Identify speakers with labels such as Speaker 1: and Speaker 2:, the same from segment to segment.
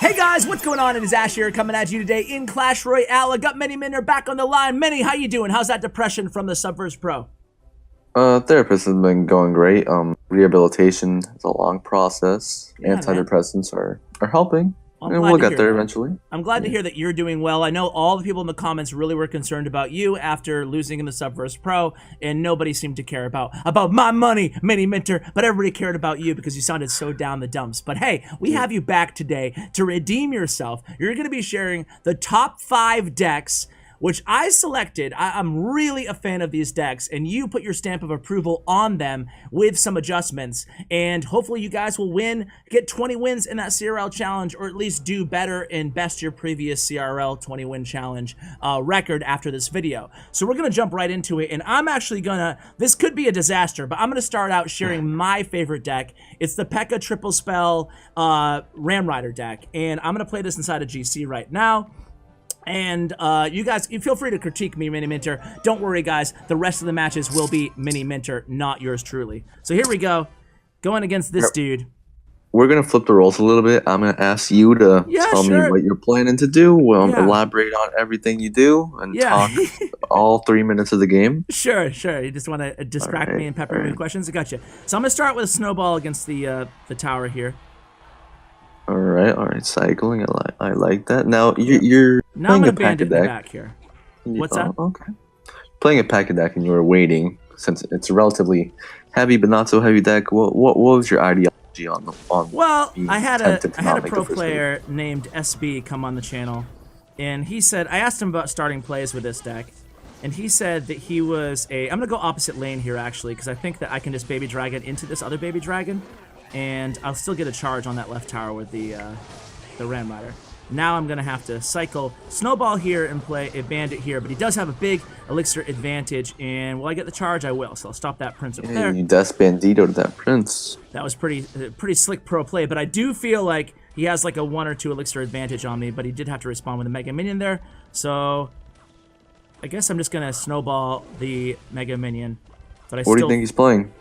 Speaker 1: Hey guys, what's going on? It is Ash here coming at you today in Clash Royale. I got Miniminter back on the line. Mini, how you doing? How's that depression from the Subverse Pro?
Speaker 2: Therapist has been going great. Rehabilitation is a long process.
Speaker 1: Yeah,
Speaker 2: Antidepressants are helping.
Speaker 1: I'm
Speaker 2: And
Speaker 1: glad
Speaker 2: we'll
Speaker 1: to
Speaker 2: get
Speaker 1: hear
Speaker 2: there
Speaker 1: that.
Speaker 2: eventually.
Speaker 1: I'm glad to hear that you're doing well. I know all the people in the comments really were concerned about you after losing in the Subverse Pro, and nobody seemed to care about my money, Miniminter, but everybody cared about you because you sounded so down the dumps. But hey, we have you back today to redeem yourself. You're going to be sharing the top 5 decks which I selected. I'm really a fan of these decks, and you put your stamp of approval on them with some adjustments, and hopefully you guys will win, get 20 wins in that CRL challenge, or at least do better and best your previous CRL 20-win challenge record after this video. So we're gonna jump right into it, and I'm actually gonna, this could be a disaster, but I'm gonna start out sharing my favorite deck. It's the Pekka Triple Spell Ram Rider deck, and I'm gonna play this inside of GC right now. And you guys, you feel free to critique me, Miniminter. Don't worry, guys. The rest of the matches will be Miniminter, not yours truly. So here we go, going against this dude.
Speaker 2: We're gonna flip the roles a little bit. I'm gonna ask you to tell me what you're planning to do. Elaborate on everything you do and talk all 3 minutes of the game.
Speaker 1: Sure. You just want to distract me and pepper me with questions. I got you. So I'm gonna start with a snowball against the tower here.
Speaker 2: All right, cycling. I like that. Now you're
Speaker 1: now
Speaker 2: playing
Speaker 1: I'm
Speaker 2: a pack of deck.
Speaker 1: Back here. What's that?
Speaker 2: Okay. Playing a pack of deck, and you were waiting since it's a relatively heavy but not so heavy deck. What was your ideology on the
Speaker 1: Well, I had a pro player named SB come on the channel, and he said, I asked him about starting plays with this deck, and he said that he was I'm gonna go opposite lane here actually, because I think that I can just baby dragon into this other baby dragon, and I'll still get a charge on that left tower with the Ram Rider. Now I'm gonna have to cycle Snowball here and play a Bandit here, but he does have a big elixir advantage, and will I get the charge? I will, so I'll stop that Prince up there.
Speaker 2: You Death Bandito to that Prince.
Speaker 1: That was pretty slick pro play, but I do feel like he has like a 1 or 2 elixir advantage on me, but he did have to respond with a Mega Minion there, so I guess I'm just gonna Snowball the Mega Minion. But
Speaker 2: What do you think he's playing?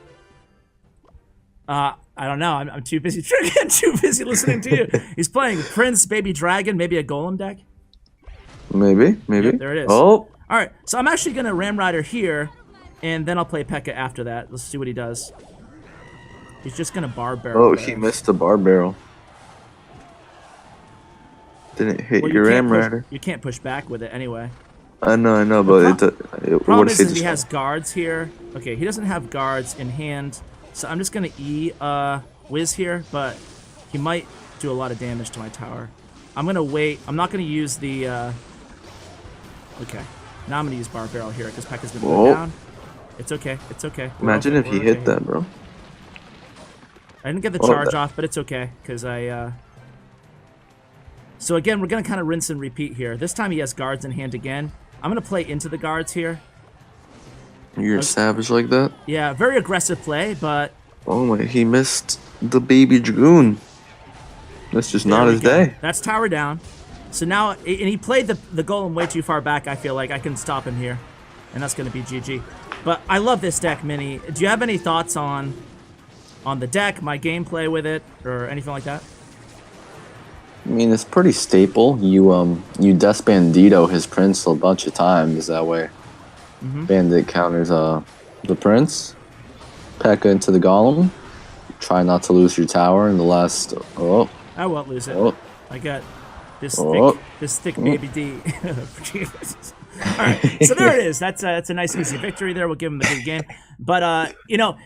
Speaker 1: I don't know. I'm too busy too busy listening to you. He's playing Prince, Baby Dragon, maybe a Golem deck.
Speaker 2: Maybe.
Speaker 1: Yep, there it is.
Speaker 2: Oh.
Speaker 1: All right. So I'm actually gonna Ram Rider here, and then I'll play Pekka after that. Let's see what he does. He's just gonna Bar Barrel.
Speaker 2: Oh, he missed the Bar Barrel. Didn't hit your Ram Rider.
Speaker 1: You can't push back with it anyway.
Speaker 2: I know, but
Speaker 1: problem is that he has guards here. Okay, he doesn't have guards in hand. So I'm just going to Wiz here, but he might do a lot of damage to my tower. I'm going to wait. I'm not going to use the... Okay. Now I'm going to use Bar Barrel here because Pekka's going to go down. It's okay.
Speaker 2: Imagine if he hit that, bro.
Speaker 1: I didn't get the charge off, but it's okay because I... So again, we're going to kind of rinse and repeat here. This time he has guards in hand again. I'm going to play into the guards here.
Speaker 2: You're savage like that?
Speaker 1: Yeah, very aggressive play, but...
Speaker 2: Oh my, he missed the Baby Dragoon. That's just not his day.
Speaker 1: That's tower down. So now, and he played the Golem way too far back, I feel like. I can stop him here. And that's going to be GG. But I love this deck, Mini. Do you have any thoughts on the deck, my gameplay with it, or anything like that?
Speaker 2: I mean, it's pretty staple. You Death Bandito his Prince a bunch of times that way. Bandit counters the Prince. Pekka into the Golem. Try not to lose your tower in the last... Oh.
Speaker 1: I won't lose it.
Speaker 2: Oh.
Speaker 1: I got this thick baby D. Alright, so there it is. That's a nice easy victory there. We'll give him the big game. But, you know,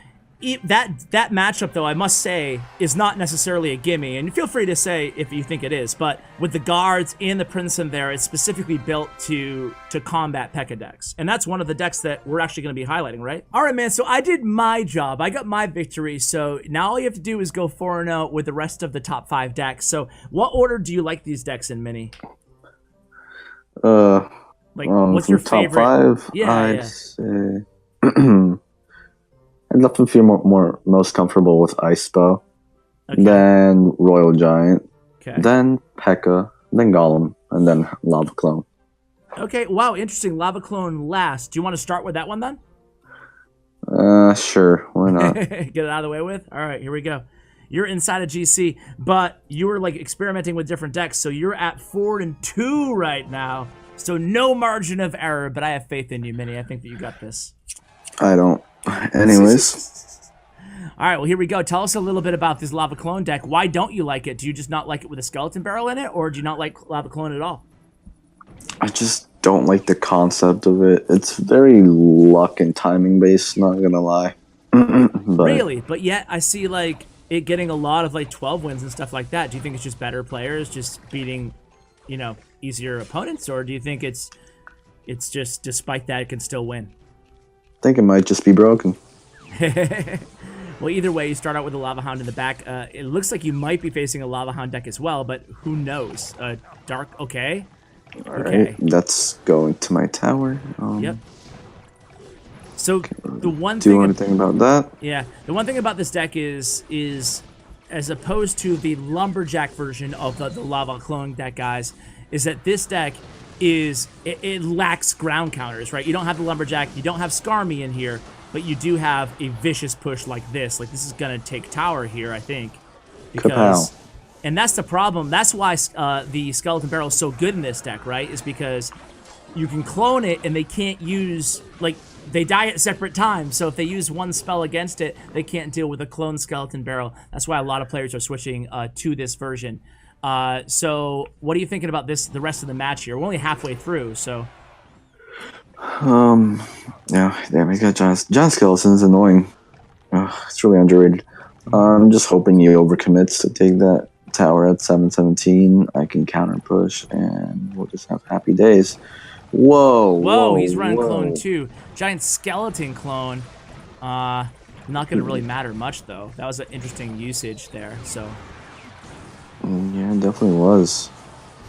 Speaker 1: that matchup, though, I must say, is not necessarily a gimme, and feel free to say if you think it is, but with the guards and the Prince in there, it's specifically built to combat Pekka decks, and that's one of the decks that we're actually going to be highlighting, right? All right, man, so I did my job. I got my victory, so now all you have to do is go 4-0 with the rest of the top 5 decks. So what order do you like these decks in, Mini? Like, what's your favorite?
Speaker 2: Top 5?
Speaker 1: Yeah,
Speaker 2: I'd say... I'd love to feel most comfortable with Ice Bow, then Royal Giant, then Pekka, then Golem, and then Lava Clone.
Speaker 1: Okay, wow, interesting. Lava Clone last. Do you want to start with that one then?
Speaker 2: Sure, why not?
Speaker 1: Get it out of the way with? All right, here we go. you're inside of GC, but you were like experimenting with different decks, so you're at 4-2 right now. So no margin of error, but I have faith in you, Mini. I think that you got this.
Speaker 2: I don't. Anyways.
Speaker 1: All right, well, here we go. Tell us a little bit about this Lava Clone deck. Why don't you like it? Do you just not like it with a skeleton barrel in it, or do you not like Lava Clone at all?
Speaker 2: I just don't like the concept of it. It's very luck and timing based, not gonna lie.
Speaker 1: Really? But yet I see like it getting a lot of like 12 wins and stuff like that. Do you think it's just better players just beating, you know, easier opponents, or do you think it's just despite that it can still win?
Speaker 2: I think it might just be broken.
Speaker 1: Well, either way, you start out with a Lava Hound in the back. It looks like you might be facing a Lava Hound deck as well, but who knows? Dark, okay.
Speaker 2: All right, that's going to my tower.
Speaker 1: Yep. So the one
Speaker 2: do
Speaker 1: thing...
Speaker 2: you want to think about that?
Speaker 1: Yeah, the one thing about this deck is as opposed to the Lumberjack version of the Lava Clone deck, guys, is that this deck is... It lacks ground counters, right? You don't have the Lumberjack, you don't have Skarmy in here, but you do have a vicious push like this. Like, this is going to take tower here, I think. Because,
Speaker 2: Kapow.
Speaker 1: and that's the problem. That's why the Skeleton Barrel is so good in this deck, right? Is because you can clone it and they can't use, like, they die at separate times. So if they use one spell against it, they can't deal with a clone Skeleton Barrel. That's why a lot of players are switching to this version. So what are you thinking about this, the rest of the match here? We're only halfway through, so...
Speaker 2: Yeah, damn, he's got John Skeleton's annoying. It's really underrated. I'm just hoping he overcommits to take that tower at 717. I can counter push, and we'll just have happy days. Whoa,
Speaker 1: he's running clone too. Giant skeleton clone. Not going to really matter much, though. That was an interesting usage there, so...
Speaker 2: Yeah, it definitely was.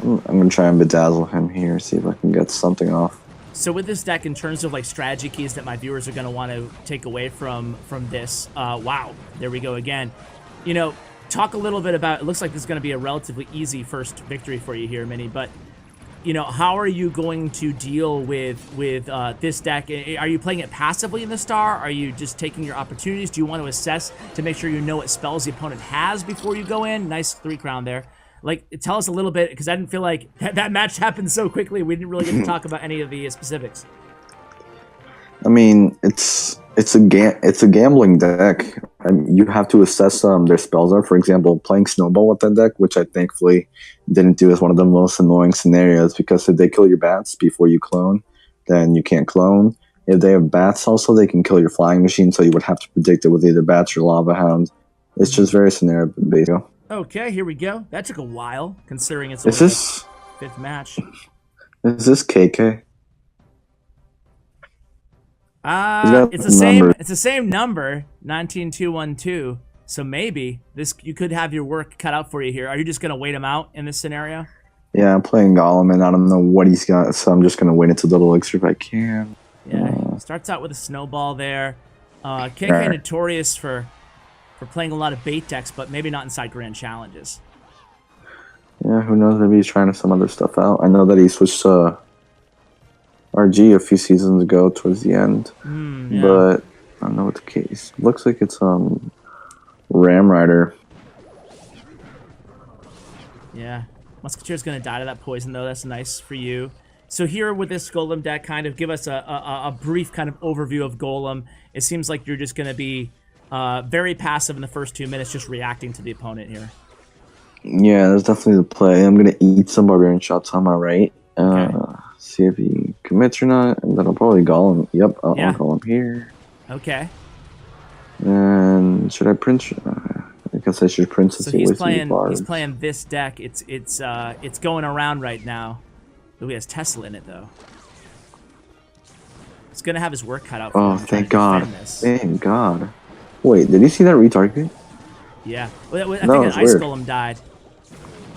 Speaker 2: I'm going to try and bedazzle him here, see if I can get something off.
Speaker 1: So with this deck, in terms of like strategy keys that my viewers are going to want to take away from this, wow, there we go again. You know, talk a little bit about, it looks like this is going to be a relatively easy first victory for you here, Mini, but, you know, how are you going to deal with this deck? Are you playing it passively in the Star? Are you just taking your opportunities? Do you want to assess to make sure you know what spells the opponent has before you go in? Nice 3-crown there. Like, tell us a little bit, because I didn't feel like that match happened so quickly. We didn't really get to talk about any of the specifics.
Speaker 2: I mean, it's a gambling deck. You have to assess their spells are. For example, playing Snowball with that deck, which I thankfully didn't do, is one of the most annoying scenarios, because if they kill your bats before you clone, then you can't clone. If they have bats also, they can kill your flying machine, so you would have to predict it with either bats or Lava Hound. It's just very scenario-based.
Speaker 1: Okay, here we go. That took a while, considering it's
Speaker 2: only the
Speaker 1: 5th match.
Speaker 2: Is this KK?
Speaker 1: It's the same number, 19212. So maybe you could have your work cut out for you here. Are you just gonna wait him out in this scenario?
Speaker 2: Yeah, I'm playing Golem, and I don't know what he's got, so I'm just gonna wait until the elixir if I can.
Speaker 1: Yeah, starts out with a snowball there. KK notorious for playing a lot of bait decks, but maybe not inside grand challenges.
Speaker 2: Yeah, who knows? Maybe he's trying some other stuff out. I know that he switched to RG a few seasons ago towards the end,
Speaker 1: yeah.
Speaker 2: But I don't know what the case. Looks like it's Ram Rider.
Speaker 1: Yeah, Musketeer's gonna die to that poison though. That's nice for you. So here with this Golem deck, kind of give us a brief kind of overview of Golem. It seems like you're just gonna be very passive in the first 2 minutes, just reacting to the opponent here.
Speaker 2: Yeah, that's definitely the play. I'm going to eat some barbarian shots on my right. See if he commits or not. And then I'll probably Golem. Yep, I'll Golem here.
Speaker 1: Okay.
Speaker 2: And should I Prince? I guess I should Prince.
Speaker 1: So he's playing this deck. It's going around right now. Ooh, he has Tesla in it, though. He's going to have his work cut out for him.
Speaker 2: Oh, thank God. Thank God. Wait, did you see that retarget?
Speaker 1: Yeah. Well, I think an Ice Golem died.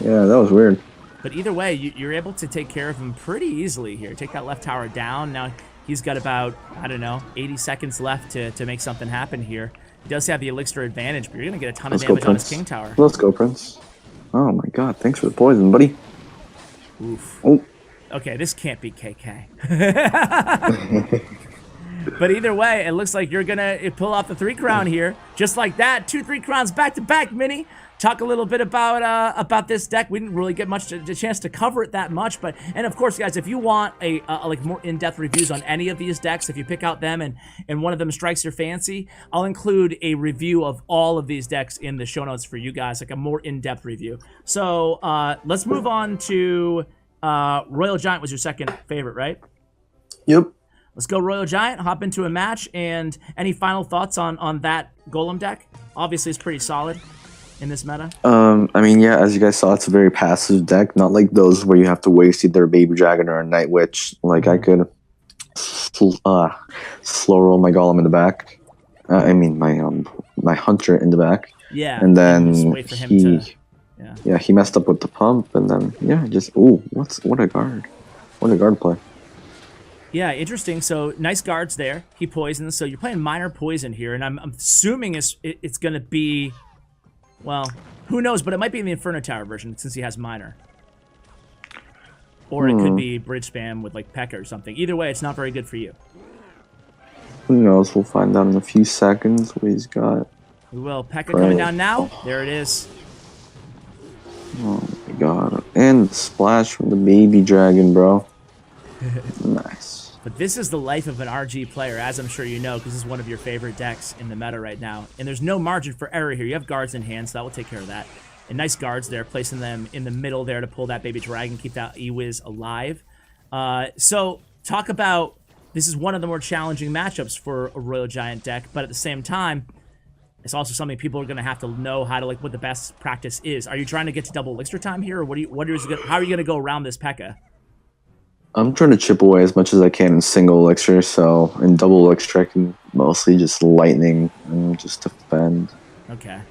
Speaker 2: Yeah, that was weird.
Speaker 1: But either way, you're able to take care of him pretty easily here. Take that left tower down. Now he's got about, I don't know, 80 seconds left to make something happen here. He does have the elixir advantage, but you're going to get a ton of damage on his king tower.
Speaker 2: Let's go, Prince. Oh my God, thanks for the poison, buddy.
Speaker 1: Oof.
Speaker 2: Oh.
Speaker 1: Okay, this can't be KK. But either way, it looks like you're gonna pull off the 3 crown here, just like that. 2-3 crowns back to back, Mini. Talk a little bit about this deck. We didn't really get much a chance to cover it that much, but and of course, guys, if you want a like more in-depth reviews on any of these decks, if you pick out them and one of them strikes your fancy, I'll include a review of all of these decks in the show notes for you guys, like a more in-depth review. So let's move on to Royal Giant was your second favorite, right?
Speaker 2: Yep.
Speaker 1: Let's go Royal Giant, hop into a match, and any final thoughts on that Golem deck? Obviously, it's pretty solid in this meta.
Speaker 2: I mean, yeah, as you guys saw, it's a very passive deck, not like those where you have to waste either a Baby Dragon or a Night Witch. Like, I could slow roll my Golem in the back. I mean, my Hunter in the back.
Speaker 1: Yeah.
Speaker 2: And then
Speaker 1: just wait for him to,
Speaker 2: yeah, he messed up with the pump, and then, yeah, just, ooh, what a guard. What a guard play.
Speaker 1: Yeah, interesting. So nice guards there. He poisons. So you're playing minor poison here, and I'm assuming it's going to be, well, who knows? But it might be in the Inferno Tower version since he has minor, or it could be bridge spam with like Pekka or something. Either way, it's not very good for you.
Speaker 2: Who knows? We'll find out in a few seconds what he's got.
Speaker 1: We will. Pekka coming down now. There it is.
Speaker 2: Oh my god! And the splash from the Baby Dragon, bro. Nice.
Speaker 1: But this is the life of an RG player, as I'm sure you know, because this is one of your favorite decks in the meta right now. And there's no margin for error here. You have guards in hand, so that will take care of that. And nice guards there, placing them in the middle there to pull that Baby Dragon, keep that E-Wiz alive. So talk about, this is one of the more challenging matchups for a Royal Giant deck, but at the same time, it's also something people are going to have to know how to, like, what the best practice is. Are you trying to get to double elixir time here, or how are you going to go around this Pekka?
Speaker 2: I'm trying to chip away as much as I can in single elixir, so in double elixir I can mostly just lightning and just defend.
Speaker 1: Okay.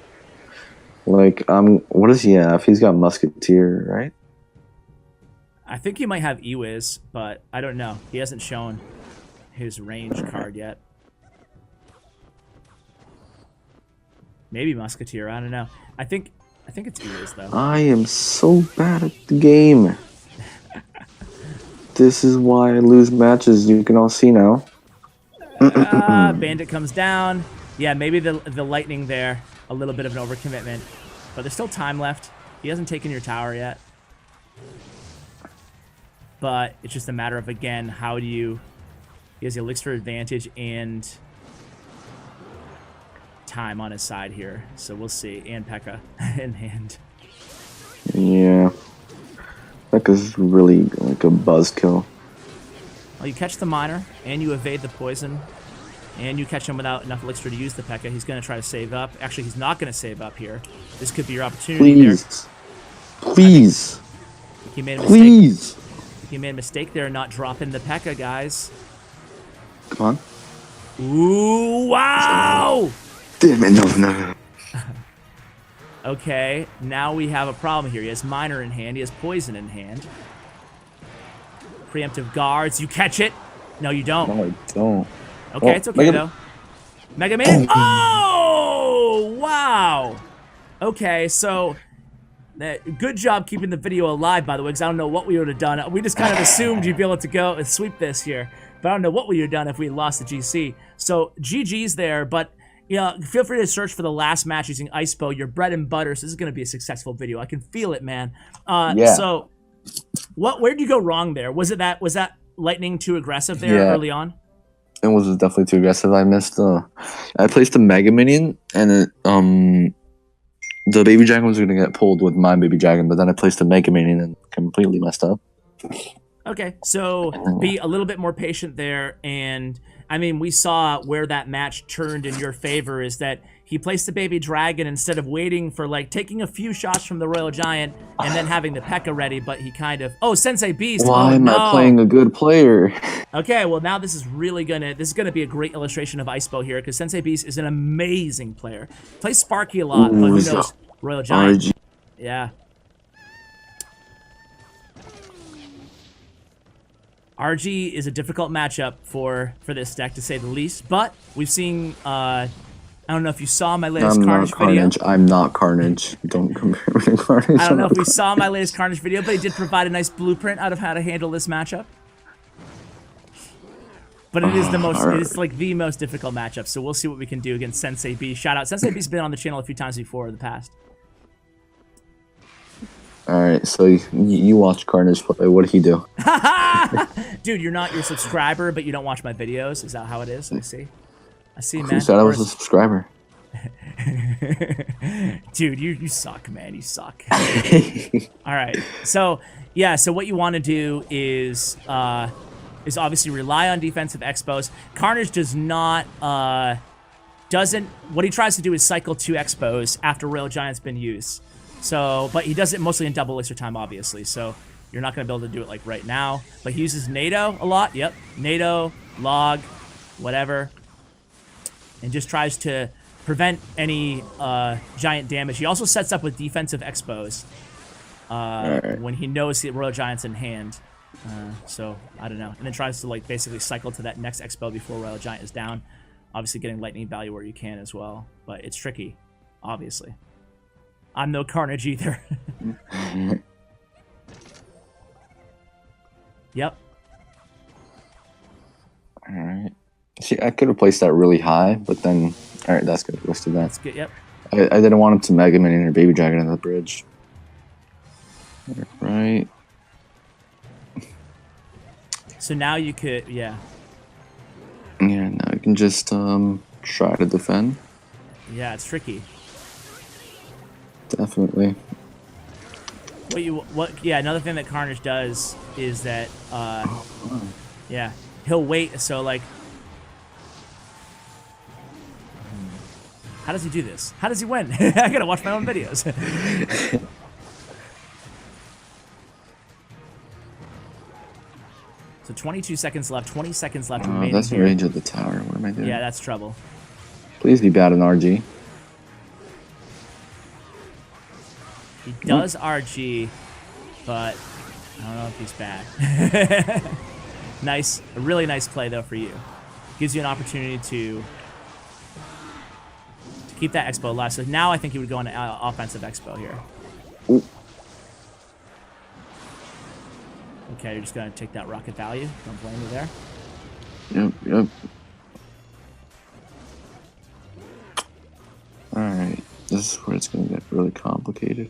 Speaker 2: Like, what does he have? He's got Musketeer, right?
Speaker 1: I think he might have E-Wiz, but I don't know. He hasn't shown his range card yet. Maybe Musketeer, I don't know. I think it's E-Wiz, though.
Speaker 2: I am so bad at the game. This is why I lose matches, you can all see now.
Speaker 1: Bandit comes down. Yeah, maybe the lightning there. A little bit of an overcommitment. But there's still time left. He hasn't taken your tower yet. But it's just a matter of, again, how do you... He has the elixir advantage and time on his side here. So we'll see. And Pekka in hand.
Speaker 2: Yeah. Pekka's really like a buzzkill.
Speaker 1: Well, you catch the miner, and you evade the poison, and you catch him without enough elixir to use the Pekka. He's going to try to save up. Actually, he's not going to save up here. This could be your opportunity.
Speaker 2: Please.
Speaker 1: There.
Speaker 2: Please.
Speaker 1: He made a mistake.
Speaker 2: Please.
Speaker 1: He made a mistake there, not dropping the Pekka, guys.
Speaker 2: Come on.
Speaker 1: Ooh, wow!
Speaker 2: Damn it, no.
Speaker 1: Okay, now we have a problem here. He has miner in hand. He has poison in hand. Preemptive guards. You catch it? No, you don't.
Speaker 2: No, I don't.
Speaker 1: Okay, it's okay, though. Mega Man. Oh, wow. Okay, so good job keeping the video alive, by the way, because I don't know what we would have done. We just kind of assumed you'd be able to go and sweep this here, but I don't know what we would have done if we lost the GC. So GG's there, but yeah, feel free to search for the last match using Icepo, your bread and butter. So this is going to be a successful video. I can feel it, man.
Speaker 2: Yeah.
Speaker 1: So where did you go wrong there? Was that lightning too aggressive there early on?
Speaker 2: It was definitely too aggressive. I missed I placed a Mega Minion, and the Baby Dragon was going to get pulled with my Baby Dragon, but then I placed a Mega Minion and completely messed up.
Speaker 1: Okay, so be a little bit more patient there, and I mean, we saw where that match turned in your favor is that he placed the Baby Dragon instead of waiting for, like, taking a few shots from the Royal Giant and then having the Pekka ready, but he kind of... Oh, Sensei Beast!
Speaker 2: Why am I playing a good player?
Speaker 1: Okay, well, now this is really gonna be a great illustration of Icepo here, because Sensei Beast is an amazing player. Plays Sparky a lot, but who knows? Royal Giant.
Speaker 2: RG.
Speaker 1: Yeah. RG is a difficult matchup for this deck, to say the least, but we've seen, I don't know if you saw my latest Carnage video.
Speaker 2: I'm not Carnage. Don't compare me to Carnage.
Speaker 1: I don't know if we saw my latest Carnage video, but he did provide a nice blueprint out of how to handle this matchup. But it is the most,
Speaker 2: alright.
Speaker 1: it's like the most difficult matchup. So we'll see what we can do against Sensei B. Shout out. Sensei B's been on the channel a few times before in the past.
Speaker 2: All right, so you watch Carnage play. What did he do?
Speaker 1: Dude, you're not your subscriber, but you don't watch my videos. Is that how it is? I see. I see, man.
Speaker 2: Who said I was a subscriber?
Speaker 1: Dude, you suck, man. You suck. All right. So, yeah, so what you want to do is obviously rely on defensive expos. Carnage does not, what he tries to do is cycle 2 expos after Royal Giant's been used. So, but he does it mostly in double elixir time, obviously. So you're not going to be able to do it like right now. But he uses NATO a lot. Yep. NATO, log, whatever. And just tries to prevent any giant damage. He also sets up with defensive expos when he knows the Royal Giant's in hand. So, I don't know. And then tries to like basically cycle to that next expo before Royal Giant is down. Obviously getting lightning value where you can as well. But it's tricky, obviously. I'm no Carnage either. Yep.
Speaker 2: All right. See, I could have placed that really high, but then, all right, that's good. Let's do that.
Speaker 1: That's good. Yep.
Speaker 2: I didn't want him to Mega Minion or Baby Dragon on the bridge. All right.
Speaker 1: So now you could, yeah.
Speaker 2: Yeah, now you can just try to defend.
Speaker 1: Yeah, it's tricky.
Speaker 2: Definitely.
Speaker 1: Yeah, another thing that Carnage does is that yeah, he'll wait. So like, how does he do this? How does he win? I gotta watch my own videos. So 22 seconds left, 20 seconds left remaining.
Speaker 2: That's the range of the tower. What am I doing?
Speaker 1: Yeah, that's trouble.
Speaker 2: Please be bad in RG.
Speaker 1: He does RG, but I don't know if he's bad. Nice. A really nice play, though, for you. Gives you an opportunity to keep that expo alive. So now I think he would go on an offensive expo here.
Speaker 2: Ooh.
Speaker 1: Okay, you're just going to take that rocket value. Don't blame me there.
Speaker 2: Yep. Alright. This is where it's going to get really complicated.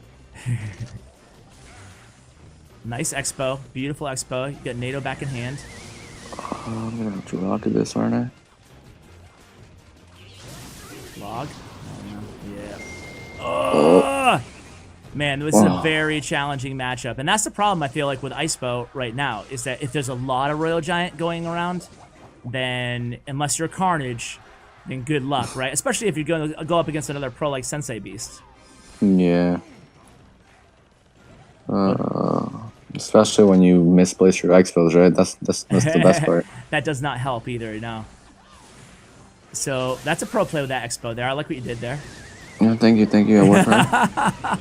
Speaker 1: Nice expo. Beautiful expo. You got NATO back in hand.
Speaker 2: I'm going to have to rocket this, aren't I?
Speaker 1: Log. Yeah. Oh! Man, this is a very challenging matchup. And that's the problem, I feel like, with Icepo right now, is that if there's a lot of Royal Giant going around, then unless you're Carnage, then good luck, right? Especially if you're going to go up against another pro like Sensei Beast.
Speaker 2: Yeah. Especially when you misplace your expos, right? That's the best part.
Speaker 1: That does not help either, no. So that's a pro play with that expo there. I like what you did there.
Speaker 2: Yeah, thank you. I worked hard.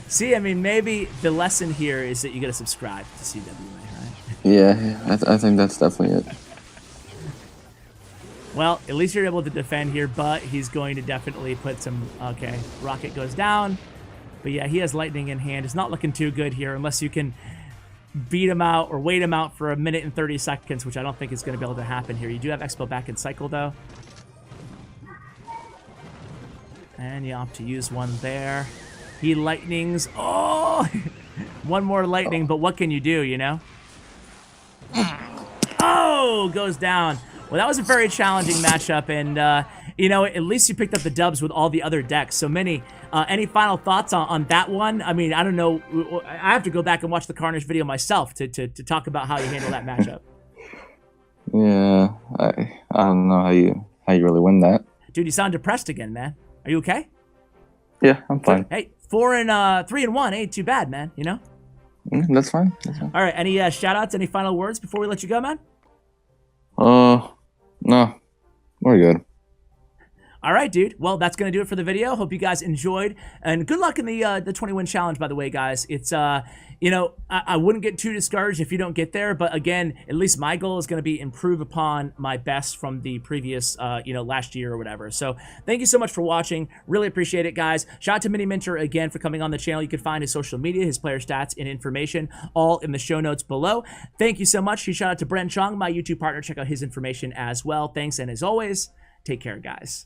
Speaker 1: See, I mean, maybe the lesson here is that you got to subscribe to CWA, right?
Speaker 2: Yeah, I think that's definitely it.
Speaker 1: Well, at least you're able to defend here, but he's going to definitely put some... Okay, rocket goes down. But yeah, he has lightning in hand. It's not looking too good here unless you can beat him out or wait him out for 1 minute and 30 seconds, which I don't think is going to be able to happen here. You do have Expo back in cycle, though. And you opt to use one there. He lightnings. Oh! One more lightning, but what can you do, you know? Oh! Goes down. Well, that was a very challenging matchup, and, you know, at least you picked up the dubs with all the other decks. So, Mini, any final thoughts on that one? I mean, I don't know. I have to go back and watch the Carnage video myself to talk about how you handle that matchup.
Speaker 2: Yeah, I don't know how you really win that.
Speaker 1: Dude, you sound depressed again, man. Are you okay?
Speaker 2: Yeah, I'm fine.
Speaker 1: Hey, 3 and 1 ain't too bad, man, you know?
Speaker 2: That's fine.
Speaker 1: All right, any shout-outs, any final words before we let you go, man?
Speaker 2: No, we're good.
Speaker 1: All right, dude. Well, that's going to do it for the video. Hope you guys enjoyed. And good luck in the 20-win challenge, by the way, guys. It's, you know, I wouldn't get too discouraged if you don't get there. But again, at least my goal is going to be improve upon my best from the previous, you know, last year or whatever. So thank you so much for watching. Really appreciate it, guys. Shout out to Miniminter again for coming on the channel. You can find his social media, his player stats, and information all in the show notes below. Thank you so much. Shout out to Bren Chong, my YouTube partner. Check out his information as well. Thanks, and as always, take care, guys.